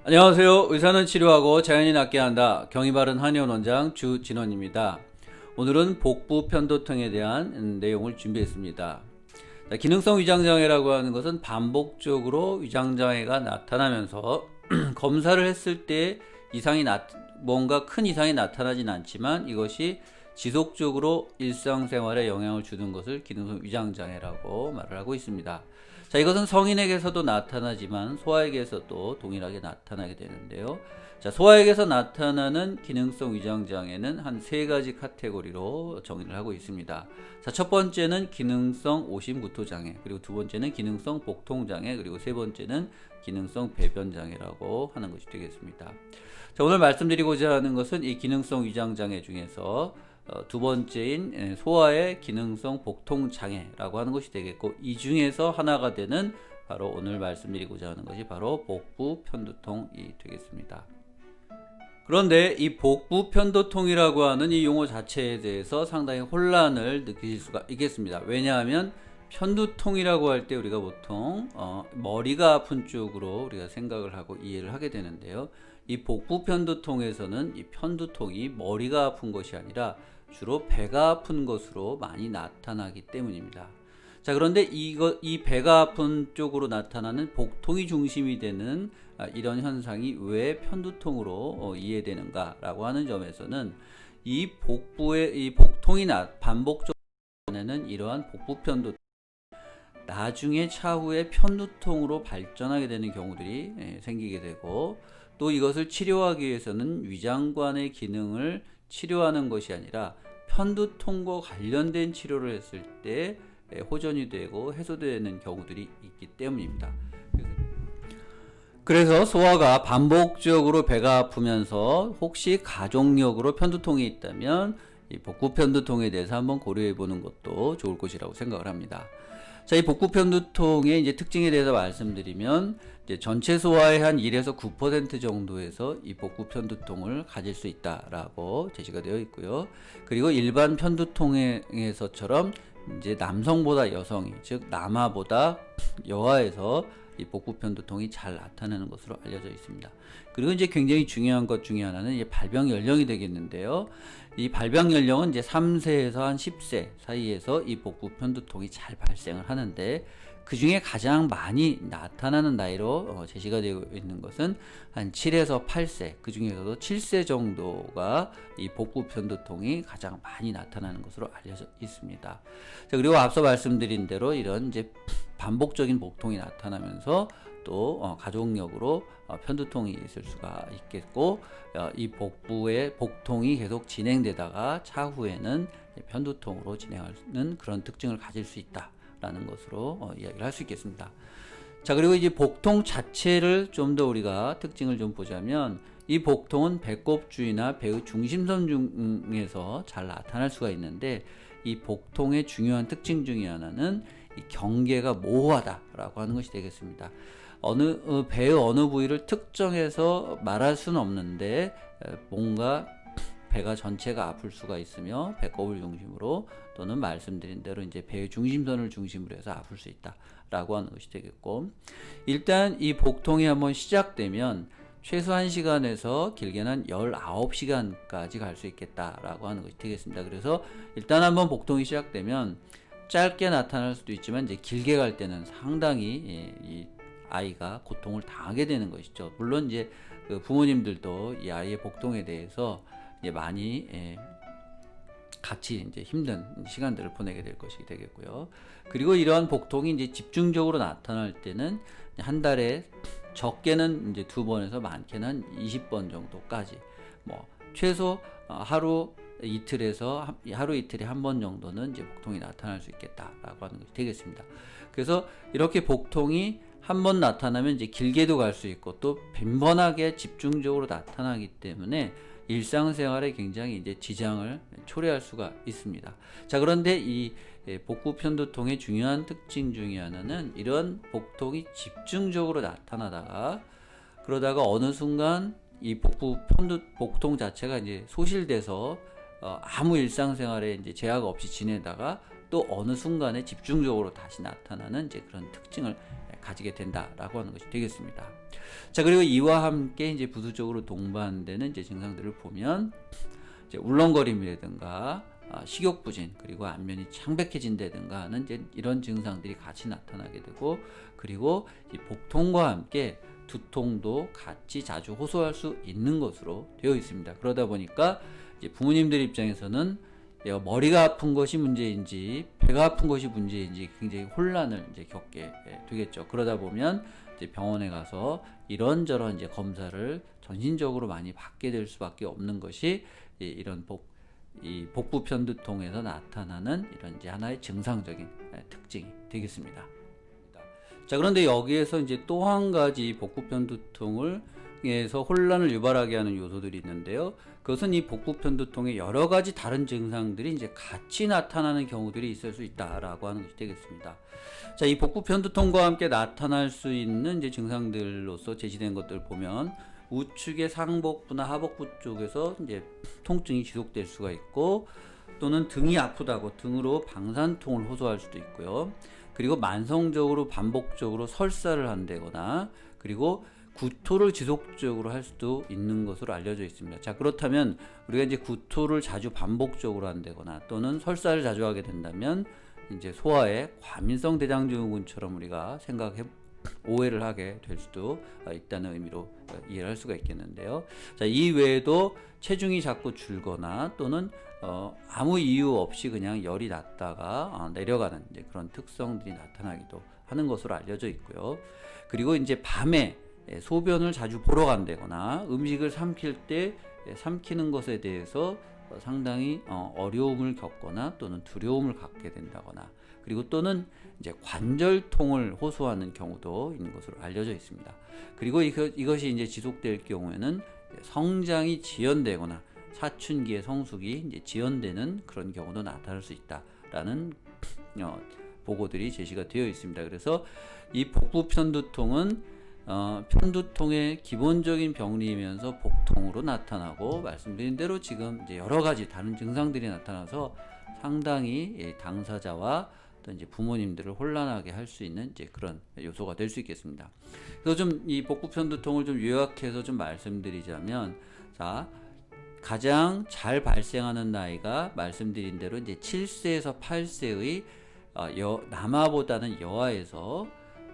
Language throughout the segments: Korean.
안녕하세요. 의사는 치료하고 자연이 낫게 한다. 경의 바른 한의원 원장 주진원입니다. 오늘은 복부 편도통에 대한 내용을 준비했습니다. 기능성 위장장애라고 하는 것은 반복적으로 위장장애가 나타나면서 검사를 했을 때 뭔가 큰 이상이 나타나진 않지만 이것이 지속적으로 일상생활에 영향을 주는 것을 기능성 위장장애라고 말을 하고 있습니다. 자, 이것은 성인에게서도 나타나지만 소아에게서도 동일하게 나타나게 되는데요. 자, 소아에게서 나타나는 기능성 위장장애는 한 세 가지 카테고리로 정의를 하고 있습니다. 자, 첫 번째는 기능성 오심구토장애, 그리고 두 번째는 기능성 복통장애, 그리고 세 번째는 기능성 배변장애라고 하는 것이 되겠습니다. 자, 오늘 말씀드리고자 하는 것은 이 기능성 위장장애 중에서 두 번째인 소아의 기능성 복통장애라고 하는 것이 되겠고, 이 중에서 하나가 되는 바로 오늘 말씀드리고자 하는 것이 바로 복부 편두통이 되겠습니다. 그런데 이 복부 편두통이라고 하는 이 용어 자체에 대해서 상당히 혼란을 느끼실 수가 있겠습니다. 왜냐하면 편두통이라고 할 때 우리가 보통 머리가 아픈 쪽으로 우리가 생각을 하고 이해를 하게 되는데요. 이 복부 편두통에서는 이 편두통이 머리가 아픈 것이 아니라 주로 배가 아픈 것으로 많이 나타나기 때문입니다. 자, 그런데 이 배가 아픈 쪽으로 나타나는 복통이 중심이 되는 이런 현상이 왜 편두통으로 이해되는가라고 하는 점에서는 이 복부의 이 복통이 반복적으로 나타나는 이러한 복부 편두통, 나중에 차후에 편두통으로 발전하게 되는 경우들이 생기게 되고, 또 이것을 치료하기 위해서는 위장관의 기능을 치료하는 것이 아니라 편두통과 관련된 치료를 했을 때 호전이 되고 해소되는 경우들이 있기 때문입니다. 그래서 소아가 반복적으로 배가 아프면서 혹시 가족력으로 편두통이 있다면 이 복부 편두통에 대해서 한번 고려해 보는 것도 좋을 것이라고 생각을 합니다. 자, 이 복부 편두통의 이제 특징에 대해서 말씀드리면, 이제 전체 소아의 한 1에서 9% 정도에서 이 복부 편두통을 가질 수 있다라고 제시가 되어 있고요. 그리고 일반 편두통에서처럼 이제 남성보다 여성이, 즉 남아보다 여아에서 이 복부 편두통이 잘 나타나는 것으로 알려져 있습니다. 그리고 이제 굉장히 중요한 것 중에 하나는 이제 발병 연령이 되겠는데요. 이 발병 연령은 이제 3세에서 한 10세 사이에서 이 복부 편두통이 잘 발생을 하는데, 그 중에 가장 많이 나타나는 나이로 제시가 되고 있는 것은 한 7에서 8세, 그 중에서도 7세 정도가 이 복부 편두통이 가장 많이 나타나는 것으로 알려져 있습니다. 자, 그리고 앞서 말씀드린 대로 이런 이제 반복적인 복통이 나타나면서 또 가족력으로 편두통이 있을 수가 있겠고, 이 복부의 복통이 계속 진행되다가 차후에는 편두통으로 진행하는 그런 특징을 가질 수 있다라는 것으로 이야기를 할 수 있겠습니다. 자, 그리고 이제 복통 자체를 좀 더 우리가 특징을 좀 보자면, 이 복통은 배꼽 주위나 배의 중심선 중에서 잘 나타날 수가 있는데, 이 복통의 중요한 특징 중에 하나는 이 경계가 모호하다라고 하는 것이 되겠습니다. 배의 어느 부위를 특정해서 말할 수는 없는데, 뭔가 배가 전체가 아플 수가 있으며 배꼽을 중심으로, 또는 말씀드린 대로 이제 배의 중심선을 중심으로 해서 아플 수 있다라고 하는 것이 되겠고, 일단 이 복통이 한번 시작되면 최소 1시간에서 길게는 한 19시간까지 갈 수 있겠다라고 하는 것이 되겠습니다. 그래서 일단 한번 복통이 시작되면 짧게 나타날 수도 있지만 이제 길게 갈 때는 상당히 이 아이가 고통을 당하게 되는 것이죠. 물론 이제 그 부모님들도 이 아이의 복통에 대해서 이제 많이 같이 이제 힘든 시간들을 보내게 될 것이 되겠고요. 그리고 이러한 복통이 이제 집중적으로 나타날 때는 한 달에 적게는 이제 2번에서 많게는 20번 정도까지, 뭐 최소 하루 이틀에 한 번 정도는 이제 복통이 나타날 수 있겠다라고 하는 것이 되겠습니다. 그래서 이렇게 복통이 한 번 나타나면 이제 길게도 갈 수 있고, 또 빈번하게 집중적으로 나타나기 때문에 일상생활에 굉장히 이제 지장을 초래할 수가 있습니다. 자, 그런데 이 복부 편두통의 중요한 특징 중에 하나는 이런 복통이 집중적으로 나타나다가, 그러다가 어느 순간 이 복통 자체가 이제 소실돼서 아무 일상생활에 이제 제약 없이 지내다가 또 어느 순간에 집중적으로 다시 나타나는 이제 그런 특징을 가지게 된다라고 하는 것이 되겠습니다. 자, 그리고 이와 함께 이제 부수적으로 동반되는 이제 증상들을 보면 이제 울렁거림이라든가 식욕부진, 그리고 안면이 창백해진다든가 하는 이제 이런 증상들이 같이 나타나게 되고, 그리고 이 복통과 함께 두통도 같이 자주 호소할 수 있는 것으로 되어 있습니다. 그러다 보니까 이제 부모님들 입장에서는 내가 머리가 아픈 것이 문제인지 배가 아픈 것이 문제인지 굉장히 혼란을 이제 겪게 되겠죠. 그러다 보면 이제 병원에 가서 이런저런 이제 검사를 전신적으로 많이 받게 될 수밖에 없는 것이 이런 이 복부 편두통에서 나타나는 이런 이제 하나의 증상적인 특징이 되겠습니다. 자, 그런데 여기에서 이제 또 한 가지 복부 편두통을 에서 혼란을 유발하게 하는 요소들이 있는데요. 그것은 이 복부 편두통의 여러 가지 다른 증상들이 이제 같이 나타나는 경우들이 있을 수 있다라고 하는 것이 되겠습니다. 자, 이 복부 편두통과 함께 나타날 수 있는 이제 증상들로서 제시된 것들을 보면 우측의 상복부나 하복부 쪽에서 이제 통증이 지속될 수가 있고, 또는 등이 아프다고 등으로 방산통을 호소할 수도 있고요. 그리고 만성적으로 반복적으로 설사를 한다거나, 그리고 구토를 지속적으로 할 수도 있는 것으로 알려져 있습니다. 자, 그렇다면 우리가 이제 구토를 자주 반복적으로 한다거나 또는 설사를 자주 하게 된다면 이제 소아의 과민성 대장증후군처럼 우리가 오해를 하게 될 수도 있다는 의미로 이해를 할 수가 있겠는데요. 자, 이 외에도 체중이 자꾸 줄거나 또는 아무 이유 없이 그냥 열이 났다가 내려가는 이제 그런 특성들이 나타나기도 하는 것으로 알려져 있고요. 그리고 이제 밤에 소변을 자주 보러 간다거나 음식을 삼킬 때 삼키는 것에 대해서 상당히 어려움을 겪거나 또는 두려움을 갖게 된다거나, 그리고 또는 이제 관절통을 호소하는 경우도 있는 것으로 알려져 있습니다. 그리고 이것이 이제 지속될 경우에는 성장이 지연되거나 사춘기의 성숙이 이제 지연되는 그런 경우도 나타날 수 있다라는 보고들이 제시가 되어 있습니다. 그래서 이 복부 편두통은 편두통의 기본적인 병리이면서 복통으로 나타나고, 말씀드린 대로 지금 이제 여러 가지 다른 증상들이 나타나서 상당히 당사자와 또 이제 부모님들을 혼란하게 할 수 있는 이제 그런 요소가 될 수 있겠습니다. 그래서 좀 이 복부 편두통을 좀 요약해서 좀 말씀드리자면, 자, 가장 잘 발생하는 나이가 말씀드린 대로 이제 7세에서 8세의 남아보다는 여아에서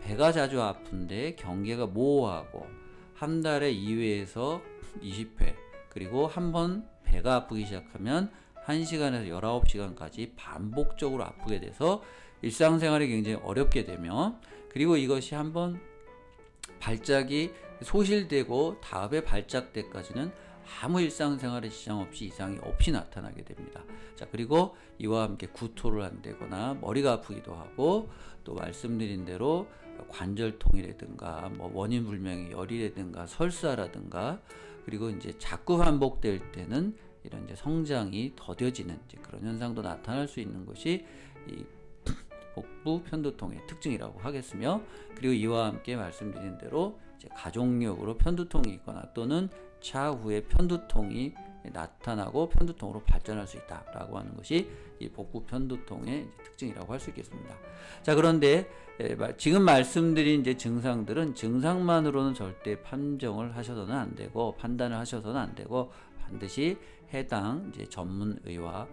배가 자주 아픈데 경계가 모호하고 한 달에 2회에서 20회, 그리고 한번 배가 아프기 시작하면 1시간에서 19시간까지 반복적으로 아프게 돼서 일상생활이 굉장히 어렵게 되며, 그리고 이것이 한번 발작이 소실되고 다음에 발작 때까지는 아무 일상생활에 지장 없이 이상이 없이 나타나게 됩니다. 자, 그리고 이와 함께 구토를 한다거나 머리가 아프기도 하고, 또 말씀드린 대로 관절통이라든가 원인 불명의 열이라든가 설사라든가, 그리고 이제 자꾸 반복될 때는 이런 이제 성장이 더뎌지는 이제 그런 현상도 나타날 수 있는 것이 이 복부 편두통의 특징이라고 하겠으며, 그리고 이와 함께 말씀드린 대로 이제 가족력으로 편두통이 있거나 또는 차후에 편두통이 나타나고 편두통으로 발전할 수 있다라고 하는 것이 이 복부 편두통의 특징이라고 할 수 있겠습니다. 자, 그런데 지금 말씀드린 이제 증상들은 증상만으로는 절대 판정을 하셔서는 안 되고 판단을 하셔서는 안 되고, 반드시 해당 이제 전문의와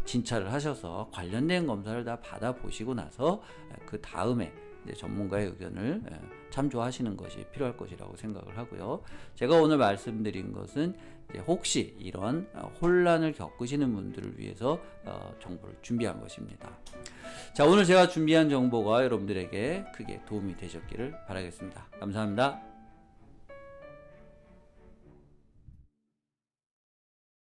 진찰을 하셔서 관련된 검사를 다 받아보시고 나서 그 다음에 전문가의 의견을 참조하시는 것이 필요할 것이라고 생각을 하고요. 제가 오늘 말씀드린 것은 혹시 이런 혼란을 겪으시는 분들을 위해서 정보를 준비한 것입니다. 자, 오늘 제가 준비한 정보가 여러분들에게 크게 도움이 되셨기를 바라겠습니다. 감사합니다.